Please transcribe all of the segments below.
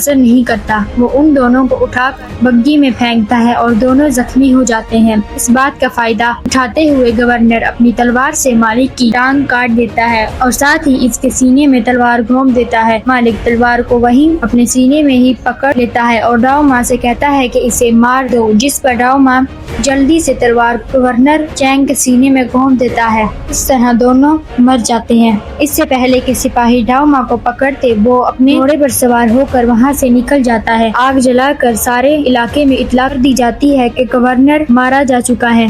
اثر نہیں کرتا۔ وہ ان دونوں کو اٹھا کر بگی میں پھینکتا ہے اور دونوں زخمی ہو جاتے ہیں۔ اس بات کا فائدہ اٹھاتے ہوئے گورنر اپنی تلوار سے مالک کی ٹانگ کاٹ دیتا ہے اور ساتھ ہی اس کے سینے میں تلوار گھوم دیتا ہے۔ مالک تلوار کو وہیں اپنے سینے میں ہی پکڑ لیتا ہے اور ڈاؤما سے کہتا ہے کہ اسے مار دو، جس پر ڈاؤما جلدی سے تلوار گورنر چینگ کے سینے میں گھوم دیتا ہے۔ اس طرح دونوں مر جاتے ہیں۔ اس سے پہلے کہ سپاہی ڈاؤما کو پکڑتے، وہ اپنے گھوڑے پر سوار ہو کر وہاں سے نکل جاتا ہے۔ آگ جلا کر سارے علاقے میں اطلاع کر دی جاتی ہے کہ گورنر مارا جا چکا ہے۔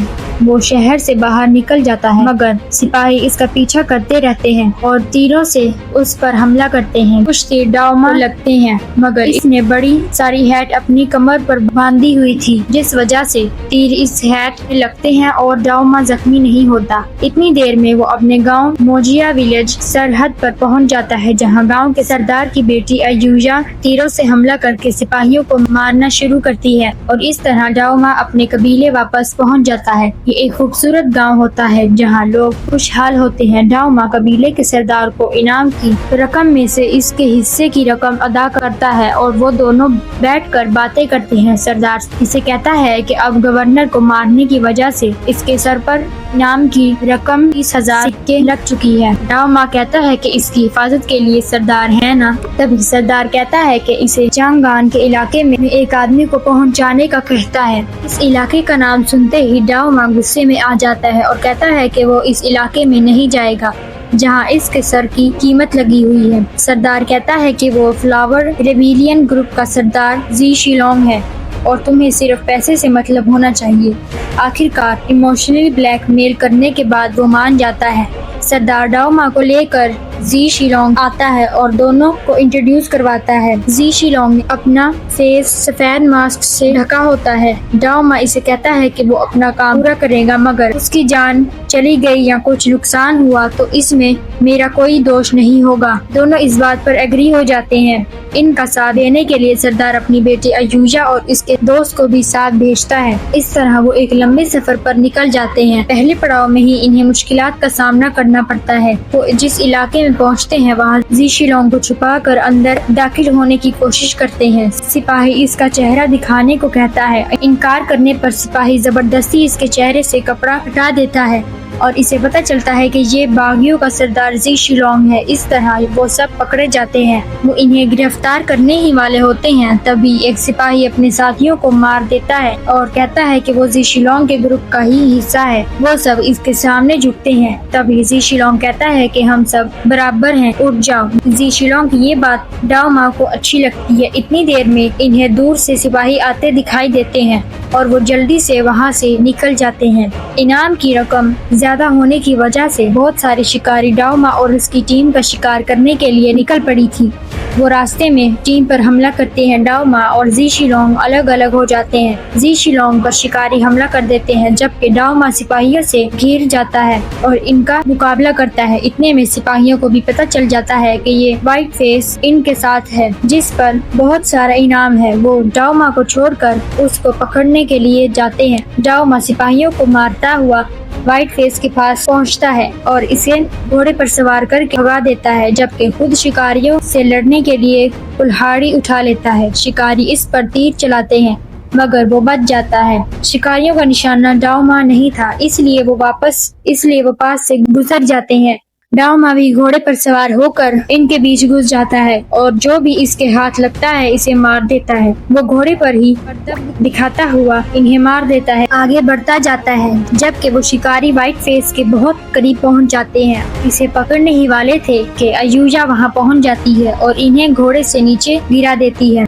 وہ شہر سے باہر نکل جاتا ہے، مگر سپاہی اس کا پیچھا کرتے رہتے ہیں اور تیروں سے اس پر حملہ کرتے ہیں۔ کچھ تیر ڈاؤما کو لگتے ہیں، مگر اس نے بڑی ساری ہیٹ اپنی کمر پر باندھی ہوئی تھی، جس وجہ سے تیر اس ہیٹ میں لگتے ہیں اور ڈاؤما زخمی نہیں ہوتا۔ اتنی دیر میں وہ اپنے گاؤں موجیا ولیج سرحد پر پہنچ جاتا ہے، جہاں گاؤں کے سردار کی بیٹی ایوجا تیروں سے حملہ کر کے سپاہیوں کو مارنا شروع کرتی ہے اور اس طرح ڈاؤما اپنے قبیلے واپس پہنچ جاتا ہے۔ یہ ایک خوبصورت گاؤں ہوتا ہے جہاں لوگ خوشحال ہوتے ہیں۔ ڈاؤما قبیلے کے سردار کو انعام کی رقم میں سے اس کے حصے کی رقم ادا کرتا ہے اور وہ دونوں بیٹھ کر باتیں کرتے ہیں۔ سردار اسے کہتا ہے کہ اب گورنر کو مارنے کی وجہ سے اس کے سر پر انعام کی رقم 30,000 سکے لگ چکی ہے۔ ڈاؤما کہتا ہے کہ اس کی حفاظت کے لیے سردار ہے نا۔ تبھی سردار کہتا ہے کہ اسے چانگان کے علاقے میں ایک آدمی کو پہنچانے کا کہتا ہے۔ اس علاقے کا نام سنتے ہی ڈاؤما غصے میں آ جاتا ہے اور کہتا ہے کہ وہ اس علاقے میں نہیں جائے گا جہاں اس کے سر کی قیمت لگی ہوئی ہے۔ سردار کہتا ہے کہ وہ فلاور ریبیلین گروپ کا سردار زی شیلونگ ہے اور تمہیں صرف پیسے سے مطلب ہونا چاہیے۔ آخرکار ایموشنلی بلیک میل کرنے کے بعد وہ مان جاتا ہے۔ سردار ڈاؤما کو لے کر زی شیلونگ آتا ہے اور دونوں کو انٹروڈیوس کرواتا ہے۔ زی شیلونگ نے اپنا فیس سفید ماسک سے ڈھکا ہوتا ہے۔ ڈاؤما اسے کہتا ہے کہ وہ اپنا کام پورا کرے گا، مگر اس کی جان چلی گئی یا کچھ نقصان ہوا تو اس میں میرا کوئی دوش نہیں ہوگا۔ دونوں اس بات پر ایگری ہو جاتے ہیں۔ ان کا ساتھ دینے کے لیے سردار اپنی بیٹی ایوجا اور اس کے دوست کو بھی ساتھ بھیجتا ہے۔ اس طرح وہ ایک لمبے سفر پر نکل جاتے ہیں۔ پہلے پڑاؤ میں ہی انہیں مشکلات کا سامنا کرنا پڑتا ہے۔ وہ جس علاقے میں پہنچتے ہیں وہاں زی شیلونگ کو چھپا کر اندر داخل ہونے کی کوشش کرتے ہیں۔ سپاہی اس کا چہرہ دکھانے کو کہتا ہے۔ انکار کرنے پر سپاہی زبردستی اس کے چہرے سے کپڑا ہٹا دیتا ہے اور اسے پتہ چلتا ہے کہ یہ باغیوں کا سردار زی شیلونگ ہے۔ اس طرح وہ سب پکڑے جاتے ہیں۔ وہ انہیں گرفتار کرنے ہی والے ہوتے ہیں، تبھی ایک سپاہی اپنے ساتھیوں کو مار دیتا ہے اور کہتا ہے کہ وہ زی شیلونگ کے گروپ کا ہی حصہ ہے۔ وہ سب اس کے سامنے جھکتے ہیں۔ تبھی زی شیلونگ کہتا ہے کہ ہم سب برابر ہیں، اٹھ جاؤ۔ زی شیلونگ کی یہ بات ڈاؤما کو اچھی لگتی ہے۔ اتنی دیر میں انہیں دور سے سپاہی آتے دکھائی دیتے ہیں اور وہ جلدی سے وہاں سے نکل جاتے ہیں۔ انعام کی رقم زیادہ ہونے کی وجہ سے بہت سارے شکاری ڈاؤما اور اس کی ٹیم کا شکار کرنے کے لیے نکل پڑی تھی۔ وہ راستے میں ٹیم پر حملہ کرتے ہیں۔ ڈاؤما اور زی شیلونگ الگ الگ ہو جاتے ہیں۔ زی شیلونگ پر شکاری حملہ کر دیتے ہیں، جبکہ ڈاؤما سپاہیوں سے گھیر جاتا ہے اور ان کا مقابلہ کرتا ہے۔ اتنے میں سپاہیوں کو بھی پتہ چل جاتا ہے کہ یہ وائٹ فیس ان کے ساتھ ہے، جس پر بہت سارا انعام ہے۔ وہ ڈاؤما کو چھوڑ کر اس کو پکڑنے کے لیے جاتے ہیں۔ ڈاؤما سپاہیوں کو مارتا ہوا وائٹ فیس کے پاس پہنچتا ہے اور اسے گھوڑے پر سوار کر کے بھگا دیتا ہے، جبکہ خود شکاریوں سے لڑنے کے لیے کلہاڑی اٹھا لیتا ہے۔ شکاری اس پر تیر چلاتے ہیں مگر وہ بچ جاتا ہے۔ شکاریوں کا نشانہ ڈاؤما نہیں تھا، اس لیے وہ پاس سے گزر جاتے ہیں۔ ڈاؤما بھی گھوڑے پر سوار ہو کر ان کے بیچ گھس جاتا ہے اور جو بھی اس کے ہاتھ لگتا ہے اسے مار دیتا ہے۔ وہ گھوڑے پر ہی کرتب دکھاتا ہوا انہیں مار دیتا ہے، آگے بڑھتا جاتا ہے، جبکہ وہ شکاری وائٹ فیس کے بہت قریب پہنچ جاتے ہیں۔ اسے پکڑنے ہی والے تھے کہ ایوجا وہاں پہنچ جاتی ہے اور انہیں گھوڑے سے نیچے گرا دیتی ہے۔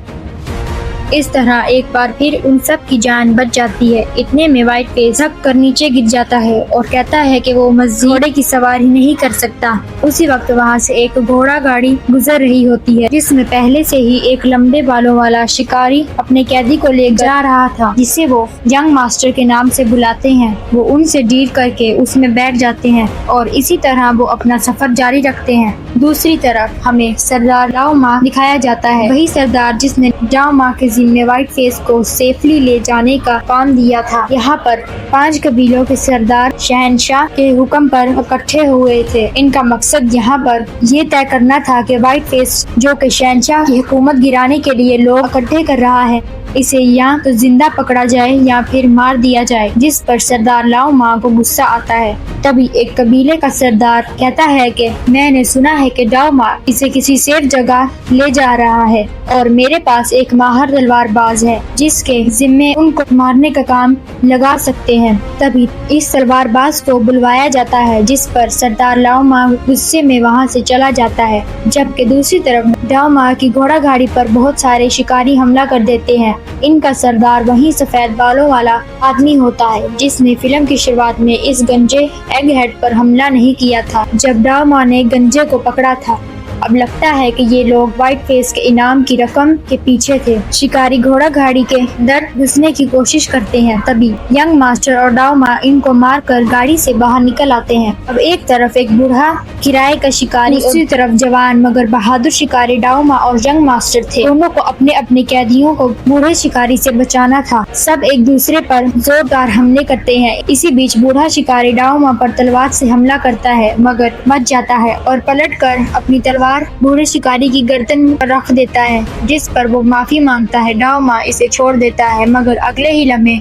اس طرح ایک بار پھر ان سب کی جان بچ جاتی ہے۔ اتنے میں وائٹ فیس تھک کر نیچے گر جاتا ہے اور کہتا ہے کہ وہ مزید گھوڑے کی سواری نہیں کر سکتا۔ اسی وقت وہاں سے ایک گھوڑا گاڑی گزر رہی ہوتی ہے، جس میں پہلے سے ہی ایک لمبے بالوں والا شکاری اپنے قیدی کو لے جا رہا تھا، جسے وہ ینگ ماسٹر کے نام سے بلاتے ہیں۔ وہ ان سے ڈیل کر کے اس میں بیٹھ جاتے ہیں اور اسی طرح وہ اپنا سفر جاری رکھتے ہیں۔ دوسری طرف ہمیں سردار ڈاؤما دکھایا جاتا ہے، وہی سردار جس نے ڈاؤما کے ذمہ وائٹ فیس کو سیفلی لے جانے کا کام دیا تھا۔ یہاں پر 5 قبیلوں کے سردار شہنشاہ کے حکم پر اکٹھے ہوئے تھے۔ ان کا مقصد یہاں پر یہ طے کرنا تھا کہ وائٹ فیس جو کہ شہنشاہ کی حکومت گرانے کے لیے لوگ اکٹھے کر رہا ہے، اسے یا تو زندہ پکڑا جائے یا پھر مار دیا جائے، جس پر سردار لاؤ ما کو غصہ آتا ہے۔ تبھی ایک قبیلے کا سردار کہتا ہے کہ میں نے سنا ہے کہ ڈاؤ ما اسے کسی سیف جگہ لے جا رہا ہے اور میرے پاس ایک ماہر تلوار باز ہے جس کے ذمے ان کو مارنے کا کام لگا سکتے ہیں۔ تبھی اس تلوار باز کو بلوایا جاتا ہے، جس پر سردار لاؤ ما غصے میں وہاں سے چلا جاتا ہے، جبکہ دوسری طرف ڈاؤ ما کی گھوڑا گاڑی پر بہت سارے شکاری حملہ کر دیتے ہیں۔ ان کا سردار وہی سفید بالوں والا آدمی ہوتا ہے جس نے فلم کی شروعات میں اس گنجے ایگ ہیڈ پر حملہ نہیں کیا تھا جب ڈاؤ ما نے گنجے کو پکڑا تھا۔ اب لگتا ہے کہ یہ لوگ وائٹ فیس کے انعام کی رقم کے پیچھے تھے۔ شکاری گھوڑا گاڑی کے اندر گھسنے کی کوشش کرتے ہیں، تبھی ینگ ماسٹر اور ڈاؤ ما ان کو مار کر گاڑی سے باہر نکل آتے ہیں۔ اب ایک طرف ایک بوڑھا کرائے کا شکاری، دوسری طرف جوان مگر بہادر شکاری ڈاؤ ما اور ینگ ماسٹر تھے۔ دونوں کو اپنے اپنے قیدیوں کو بوڑھے شکاری سے بچانا تھا۔ سب ایک دوسرے پر زوردار حملے کرتے ہیں۔ اسی بیچ بوڑھا شکاری ڈاؤ ما پر تلوار سے حملہ کرتا ہے مگر بچ جاتا ہے اور پلٹ کر اپنی تلوار بوڑھے شکاری کی گردن پر رکھ دیتا ہے، جس پر وہ معافی مانگتا ہے۔ ڈاؤ ما اسے چھوڑ دیتا ہے مگر اگلے ہی لمحے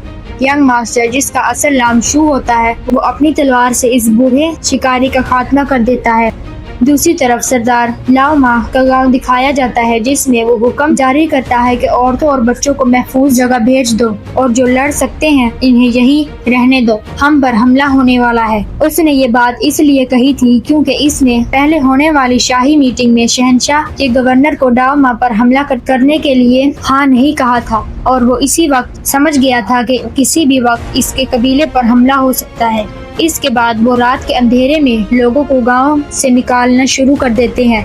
ینگ ماسٹر، جس کا اصل نام شو ہوتا ہے، وہ اپنی تلوار سے اس بوڑھے شکاری کا خاتمہ کر دیتا ہے۔ دوسری طرف سردار لاؤ ما کا گاؤں دکھایا جاتا ہے جس میں وہ حکم جاری کرتا ہے کہ عورتوں اور بچوں کو محفوظ جگہ بھیج دو اور جو لڑ سکتے ہیں انہیں یہی رہنے دو، ہم پر حملہ ہونے والا ہے۔ اس نے یہ بات اس لیے کہی تھی کیونکہ اس نے پہلے ہونے والی شاہی میٹنگ میں شہنشاہ کے گورنر کو ڈاؤ ما پر حملہ کرنے کے لیے ہاں نہیں کہا تھا اور وہ اسی وقت سمجھ گیا تھا کہ کسی بھی وقت اس کے قبیلے پر حملہ ہو سکتا ہے۔ اس کے بعد وہ رات کے اندھیرے میں لوگوں کو گاؤں سے نکالنا شروع کر دیتے ہیں۔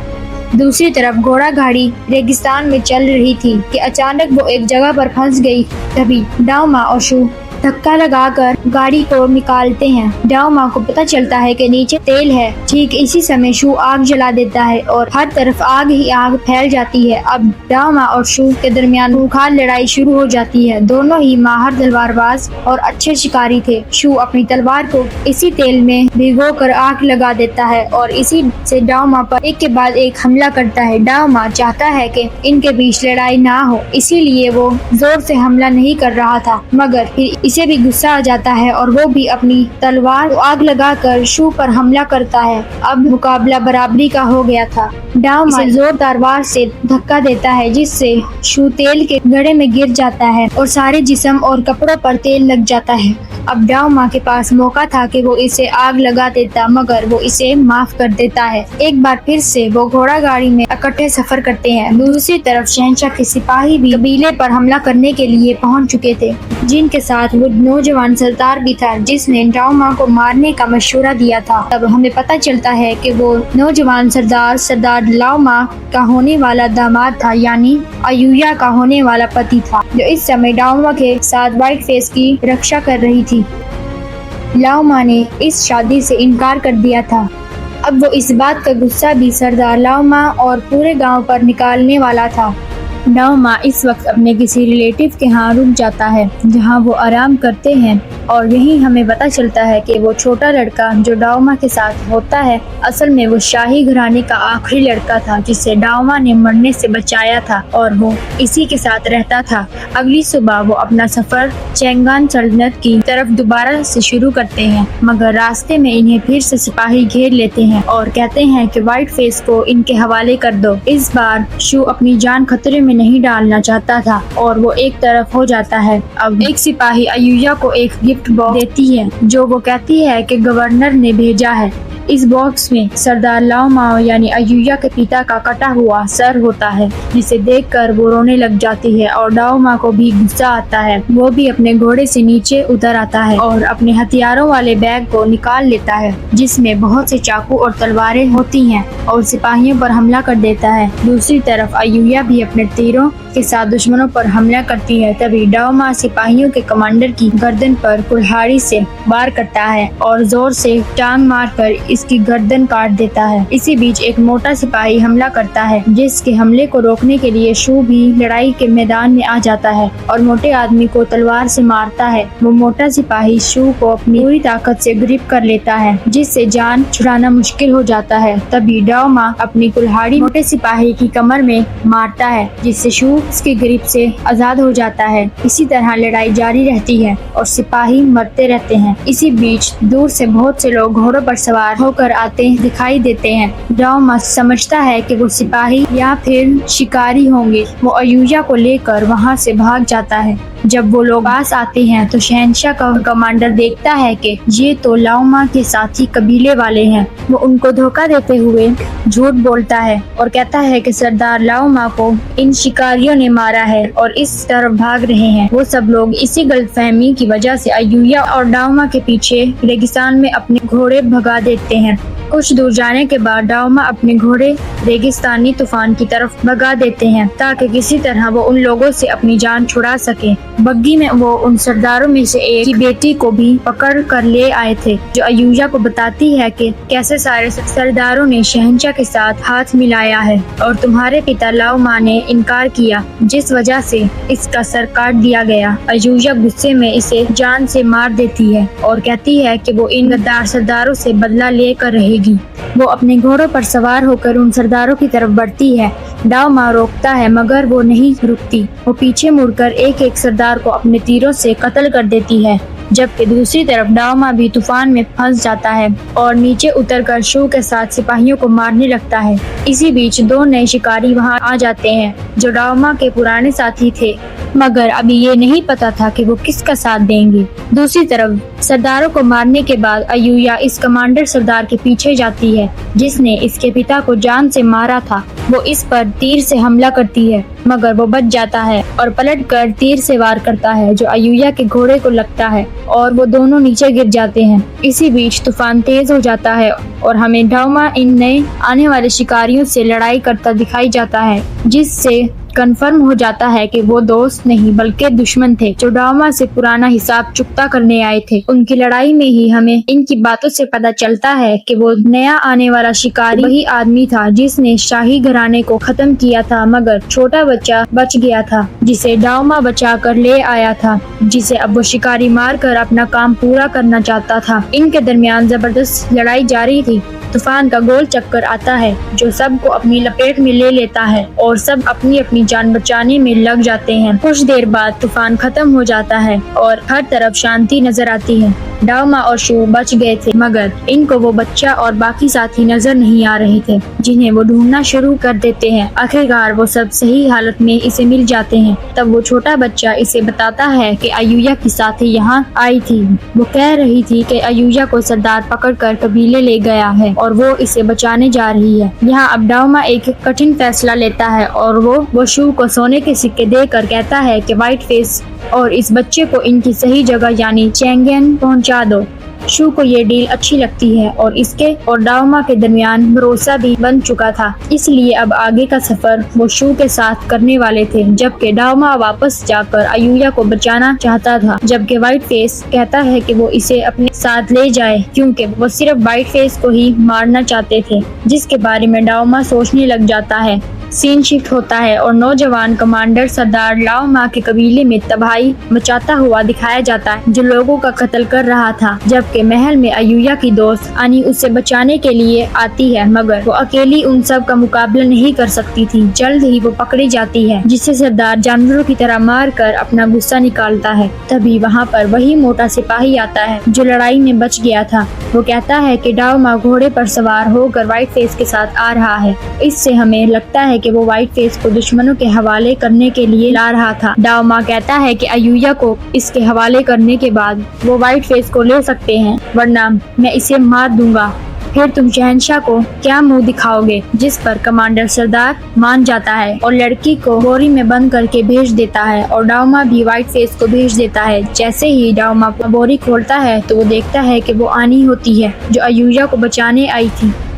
دوسری طرف گھوڑا گاڑی ریگستان میں چل رہی تھی کہ اچانک وہ ایک جگہ پر پھنس گئی۔ تبھی ڈاؤ ما اور شو دھکا لگا کر گاڑی کو نکالتے ہیں۔ ڈاؤ ما کو پتہ چلتا ہے کہ نیچے تیل ہے۔ ٹھیک اسی سمے شو آگ جلا دیتا ہے اور ہر طرف آگ ہی آگ پھیل جاتی ہے۔ اب ڈاؤ ما اور شو کے درمیان خونخوار لڑائی شروع ہو جاتی ہے۔ دونوں ہی ماہر تلوار باز اور اچھے شکاری تھے۔ شو اپنی تلوار کو اسی تیل میں بھگو کر آگ لگا دیتا ہے اور اسی سے ڈاؤ ما پر ایک کے بعد ایک حملہ کرتا ہے۔ ڈاؤ ما چاہتا ہے کہ ان کے بیچ لڑائی نہ ہو، اسی لیے وہ زور سے حملہ نہیں کر رہا تھا، مگر پھر اسے بھی غصہ آ جاتا ہے اور وہ بھی اپنی تلوار کو آگ لگا کر شو پر حملہ کرتا ہے۔ اب مقابلہ برابری کا ہو گیا تھا۔ ڈاؤ ما زوردار وار سے دھکا دیتا ہے جس سے شو تیل کے گڑھے میں گر جاتا ہے اور سارے جسم اور کپڑوں پر تیل لگ جاتا ہے۔ اب ڈاؤ ما کے پاس موقع تھا کہ وہ اسے آگ لگا دیتا مگر وہ اسے معاف کر دیتا ہے۔ ایک بار پھر سے وہ گھوڑا گاڑی میں اکٹھے سفر کرتے ہیں۔ دوسری طرف شہنشاہ کے سپاہی بھی قبیلے پر حملہ کرنے کے لیے پہنچ چکے تھے، جن کے ساتھ وہ نوجوان سردار بھی تھا جس نے ڈاؤ ما کو مارنے کا مشورہ دیا تھا۔ تب ہمیں پتہ چلتا ہے کہ وہ نوجوان سردار لاؤ ما کا ہونے والا داماد تھا، یعنی ایویا کا ہونے والا پتی تھا، جو اس سمے ڈاؤ ما کے ساتھ وائٹ فیس کی رکشا کر رہی تھی۔ لاؤ ما نے اس شادی سے انکار کر دیا تھا۔ اب وہ اس بات کا غصہ بھی سردار لاؤ ما اور پورے گاؤں پر نکالنے والا تھا۔ ڈاؤ ما اس وقت اپنے کسی ریلیٹیو کے ہاں رک جاتا ہے جہاں وہ آرام کرتے ہیں اور یہی ہمیں پتہ چلتا ہے کہ وہ چھوٹا لڑکا جو ڈاؤ ما کے ساتھ ہوتا ہے اصل میں وہ شاہی گھرانے کا آخری لڑکا تھا جسے ڈاؤ ما نے مرنے سے بچایا تھا اور وہ اسی کے ساتھ رہتا تھا۔ اگلی صبح وہ اپنا سفر چینگان سلطنت کی طرف دوبارہ سے شروع کرتے ہیں مگر راستے میں انہیں پھر سے سپاہی گھیر لیتے ہیں اور کہتے ہیں کہ وائٹ فیس کو ان کے حوالے کر دو۔ اس بار شو اپنی جان خطرے میں نہیں ڈالنا چاہتا تھا اور وہ ایک طرف ہو جاتا ہے۔ اب ایک سپاہی ایویا کو ایک گفٹ باکس دیتی ہے جو وہ کہتی ہے کہ گورنر نے بھیجا ہے۔ اس باکس میں سردار لاؤ ما یعنی ایویا کے پتا کا کٹا ہوا سر ہوتا ہے جسے دیکھ کر وہ رونے لگ جاتی ہے اور ڈاؤ ما کو بھی غصہ آتا ہے۔ وہ بھی اپنے گھوڑے سے نیچے اتر آتا ہے اور اپنے ہتھیاروں والے بیگ کو نکال لیتا ہے جس میں بہت سے چاقو اور تلواریں ہوتی ہیں اور سپاہیوں پر حملہ کر دیتا ہے۔ دوسری طرف ایویا بھی اپنے تیروں کے ساتھ دشمنوں پر حملہ کرتی ہے۔ تبھی ڈاؤ ما سپاہیوں کے کمانڈر کی گردن پر کلہاڑی سے وار کرتا ہے اور زور سے ٹانگ مار کر اس کی گردن کاٹ دیتا ہے۔ اسی بیچ ایک موٹا سپاہی حملہ کرتا ہے، جس کے حملے کو روکنے کے لیے شو بھی لڑائی کے میدان میں آ جاتا ہے اور موٹے آدمی کو تلوار سے مارتا ہے۔ وہ موٹا سپاہی شو کو اپنی پوری طاقت سے گرپ کر لیتا ہے، جس سے جان چھڑانا مشکل ہو جاتا ہے۔ تبھی ڈاؤما اپنی کلہاڑی موٹے سپاہی کی کمر میں مارتا ہے، جس سے شو اس کی گرپ سے آزاد ہو جاتا ہے۔ اسی طرح لڑائی جاری رہتی ہے اور سپاہی مرتے رہتے ہیں۔ اسی بیچ دور سے بہت سے لوگ گھوڑوں پر سوار ہو کر آتے دکھائی دیتے ہیں۔ ڈاؤما سمجھتا ہے کہ وہ سپاہی یا پھر شکاری ہوں گے۔ وہ ایویا کو لے کر وہاں سے بھاگ جاتا ہے۔ جب وہ لوگ پاس آتے ہیں تو شہنشاہ کا کمانڈر دیکھتا ہے کہ یہ تو لاؤما کے ساتھی قبیلے والے ہیں۔ وہ ان کو دھوکہ دیتے ہوئے جھوٹ بولتا ہے اور کہتا ہے کہ سردار لاؤما کو ان شکاریوں نے مارا ہے اور اس طرف بھاگ رہے ہیں۔ وہ سب لوگ اسی غلط فہمی کی وجہ سے ایویا اور ڈاؤما کے پیچھے ریگستان میں اپنے گھوڑے بھگا دیتے ہیں۔ کچھ دور جانے کے بعد ڈاؤما اپنے گھوڑے ریگستانی طوفان کی طرف بھگا دیتے ہیں تاکہ کسی طرح وہ ان لوگوں سے اپنی جان چھڑا سکے۔ بگی میں وہ ان سرداروں میں سے ایک کی بیٹی کو بھی پکڑ کر لے آئے تھے، جو ایویا کو بتاتی ہے کہ کیسے سارے سرداروں نے شہنشاہ کے ساتھ ہاتھ ملایا ہے اور تمہارے پتا لاؤما نے انکار کیا، جس وجہ سے اس کا سر کاٹ دیا گیا۔ ایویا غصے میں اسے جان سے مار دیتی ہے اور کہتی ہے کہ وہ ان غدار سرداروں سے بدلہ لے کر رہے گی۔ وہ اپنے گھوڑوں پر سوار ہو کر ان سرداروں کی طرف بڑھتی ہے۔ ڈاؤما روکتا ہے مگر وہ نہیں رکتی۔ وہ پیچھے مڑ کر ایک ایک سردار کو اپنے تیروں سے قتل کر دیتی ہے، جبکہ دوسری طرف ڈاؤما بھی طوفان میں پھنس جاتا ہے اور نیچے اتر کر شو کے ساتھ سپاہیوں کو مارنے لگتا ہے۔ اسی بیچ دو نئے شکاری وہاں آ جاتے ہیں جو ڈاؤما کے پرانے ساتھی تھے، مگر ابھی یہ نہیں پتا تھا کہ وہ کس کا ساتھ دیں گے۔ دوسری طرف سرداروں کو مارنے کے بعد ایویا اس کمانڈر سردار کے پیچھے جاتی ہے جس نے اس کے پتا کو جان سے مارا تھا۔ وہ اس پر تیر سے حملہ کرتی ہے مگر وہ بچ جاتا ہے اور پلٹ کر تیر سے وار کرتا ہے جو ایویا کے گھوڑے کو لگتا ہے اور وہ دونوں نیچے گر جاتے ہیں۔ اسی بیچ طوفان تیز ہو جاتا ہے اور ہمیں ڈاؤما ان نئے آنے والے شکاریوں سے لڑائی کرتا دکھائی جاتا ہے، جس سے کنفرم ہو جاتا ہے کہ وہ دوست نہیں بلکہ دشمن تھے جو ڈاؤما سے پرانا حساب چکتا کرنے آئے تھے۔ ان کی لڑائی میں ہی ہمیں ان کی باتوں سے پتہ چلتا ہے کہ وہ نیا آنے والا شکاری وہی آدمی تھا جس نے شاہی گھرانے کو ختم کیا تھا، مگر چھوٹا بچہ بچ گیا تھا جسے ڈاؤما بچا کر لے آیا تھا، جسے اب وہ شکاری مار کر اپنا کام پورا کرنا چاہتا تھا۔ ان کے درمیان زبردست لڑائی جاری تھی۔ طوفان کا گول چکر آتا ہے جو سب کو اپنی لپیٹ میں لے لیتا ہے اور سب اپنی اپنی جان بچانے میں لگ جاتے ہیں۔ کچھ دیر بعد طوفان ختم ہو جاتا ہے اور ہر طرف شانتی نظر آتی ہے۔ ڈاؤما اور شو بچ گئے تھے مگر ان کو وہ بچہ اور باقی ساتھی نظر نہیں آ رہے تھے جنہیں وہ ڈھونڈنا شروع کر دیتے ہیں۔ آخرکار وہ سب صحیح حالت میں اسے مل جاتے ہیں۔ تب وہ چھوٹا بچہ اسے بتاتا ہے کہ ایویا کی ساتھی یہاں آئی تھی۔ وہ کہہ رہی تھی کہ ایویا کو سردار پکڑ کر قبیلے لے گیا ہے اور وہ اسے بچانے جا رہی ہے۔ یہاں اب ڈاؤما ایک کٹھن فیصلہ لیتا ہے اور وہ شو کو سونے کے سکے دے کر کہتا ہے کہ وائٹ فیس اور اس بچے کو ان کی صحیح جگہ یعنی چینگین پہنچا دو۔ شو کو یہ ڈیل اچھی لگتی ہے اور اس کے اور ڈاؤما کے درمیان بھروسہ بھی بن چکا تھا، اس لیے اب آگے کا سفر وہ شو کے ساتھ کرنے والے تھے، جبکہ ڈاؤما واپس جا کر ایویا کو بچانا چاہتا تھا، جبکہ وائٹ فیس کہتا ہے کہ وہ اسے اپنے ساتھ لے جائے کیونکہ وہ صرف وائٹ فیس کو ہی مارنا چاہتے تھے، جس کے بارے میں ڈاؤما سوچنے لگ جاتا ہے۔ سین شفٹ ہوتا ہے اور نوجوان کمانڈر سردار لاؤما کے قبیلے میں تباہی مچاتا ہوا دکھایا جاتا ہے جو لوگوں کا قتل کر رہا تھا، جبکہ محل میں ایویا کی دوست انی اسے بچانے کے لیے آتی ہے مگر وہ اکیلی ان سب کا مقابلہ نہیں کر سکتی تھی۔ جلد ہی وہ پکڑی جاتی ہے جسے سردار جانوروں کی طرح مار کر اپنا غصہ نکالتا ہے۔ تبھی وہاں پر وہی موٹا سپاہی آتا ہے جو لڑائی میں بچ گیا تھا۔ وہ کہتا ہے کہ ڈاؤما گھوڑے پر سوار ہو کر وائٹ فیس کے ساتھ آ رہا ہے۔ اس سے ہمیں لگتا ہے کہ وہ وائٹ فیس کو دشمنوں کے حوالے کرنے کے لیے لا رہا تھا۔ ڈاؤما کہتا ہے کہ ایویا کو اس کے حوالے کرنے کے بعد وہ وائٹ فیس کو لے سکتے ہیں ورنہ میں اسے مار دوں گا، پھر تم شہنشاہ کو کیا منہ دکھاؤ گے؟ جس پر کمانڈر سردار مان جاتا ہے اور لڑکی کو بوری میں بند کر کے بھیج دیتا ہے اور ڈاؤما بھی وائٹ فیس کو بھیج دیتا ہے۔ جیسے ہی ڈاؤما بوری کھولتا ہے تو وہ دیکھتا ہے کہ وہ آنی ہوتی ہے جو ایویا کو بچانے آئی تھی۔